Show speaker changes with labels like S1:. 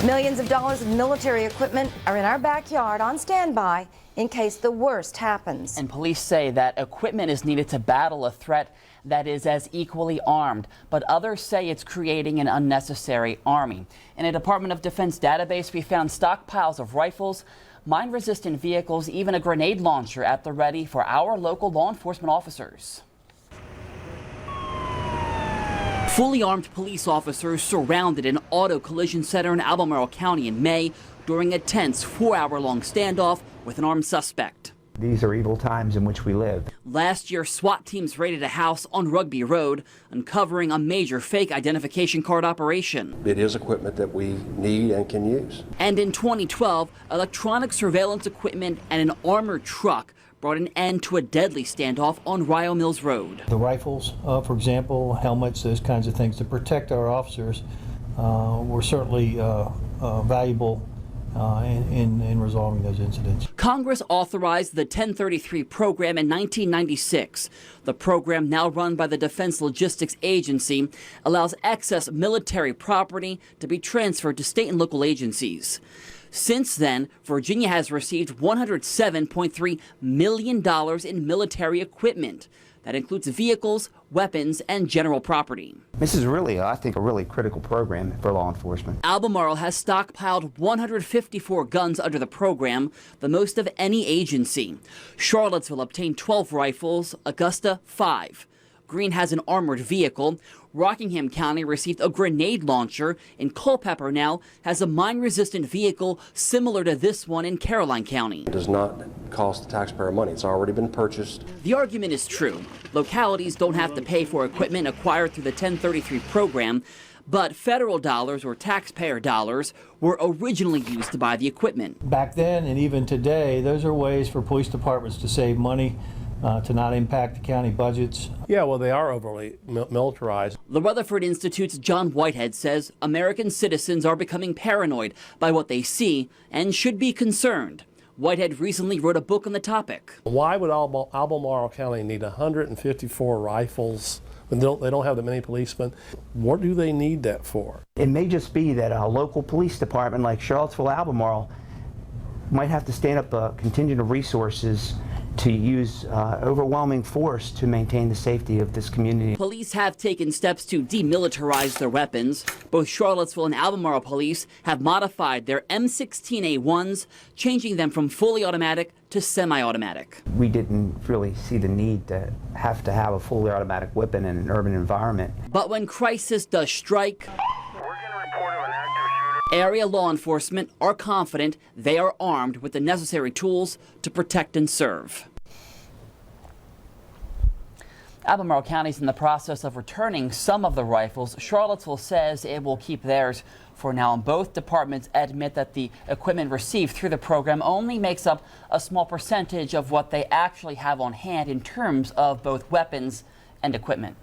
S1: Millions of dollars of military equipment are in our backyard on standby in case the worst happens.
S2: And police say that equipment is needed to battle a threat that is as equally armed, but others say it's creating an unnecessary army. In a Department of Defense database, we found stockpiles of rifles, mine-resistant vehicles, even a grenade launcher at the ready for our local law enforcement officers. Fully armed police officers surrounded an auto collision center in Albemarle County in May during a tense 4-hour-long standoff with an armed suspect.
S3: These are evil times in which we live.
S2: Last year, SWAT teams raided a house on Rugby Road, uncovering a major fake identification card operation.
S4: It is equipment that we need and can use.
S2: And in 2012, electronic surveillance equipment and an armored truck brought an end to a deadly standoff on Rio Mills Road.
S5: The rifles, for example, helmets, those kinds of things to protect our officers were certainly valuable in resolving those incidents.
S2: Congress authorized the 1033 program in 1996. The program, now run by the Defense Logistics Agency, allows excess military property to be transferred to state and local agencies. Since then, Virginia has received $107.3 million in military equipment. That includes vehicles, weapons, and general property.
S3: This is really, I think, a really critical program for law enforcement.
S2: Albemarle has stockpiled 154 guns under the program, the most of any agency. Charlottesville obtained 12 rifles, Augusta 5. Greene has an armored vehicle. Rockingham County received a grenade launcher, and Culpeper now has a mine-resistant vehicle similar to this one in Caroline County.
S4: It does not cost the taxpayer money. It's already been purchased.
S2: The argument is true. Localities don't have to pay for equipment acquired through the 1033 program, but federal dollars or taxpayer dollars were originally used to buy the equipment.
S5: Back then and even today, those are ways for police departments to save money, to not impact the county budgets.
S6: Yeah, well, they are overly militarized.
S2: The Rutherford Institute's John Whitehead says American citizens are becoming paranoid by what they see and should be concerned. Whitehead recently wrote a book on the topic.
S6: Why would Albemarle County need 154 rifles when they don't have that many policemen? What do they need that for?
S3: It may just be that a local police department like Charlottesville, Albemarle might have to stand up a contingent of resources to use overwhelming force to maintain the safety of this community.
S2: Police have taken steps to demilitarize their weapons. Both Charlottesville and Albemarle police have modified their M16A1s, changing them from fully automatic to semi-automatic.
S3: We didn't really see the need to have a fully automatic weapon in an urban environment.
S2: But when crisis does strike, area law enforcement are confident they are armed with the necessary tools to protect and serve. Albemarle County is in the process of returning some of the rifles. Charlottesville says it will keep theirs for now, and both departments admit that the equipment received through the program only makes up a small percentage of what they actually have on hand in terms of both weapons and equipment.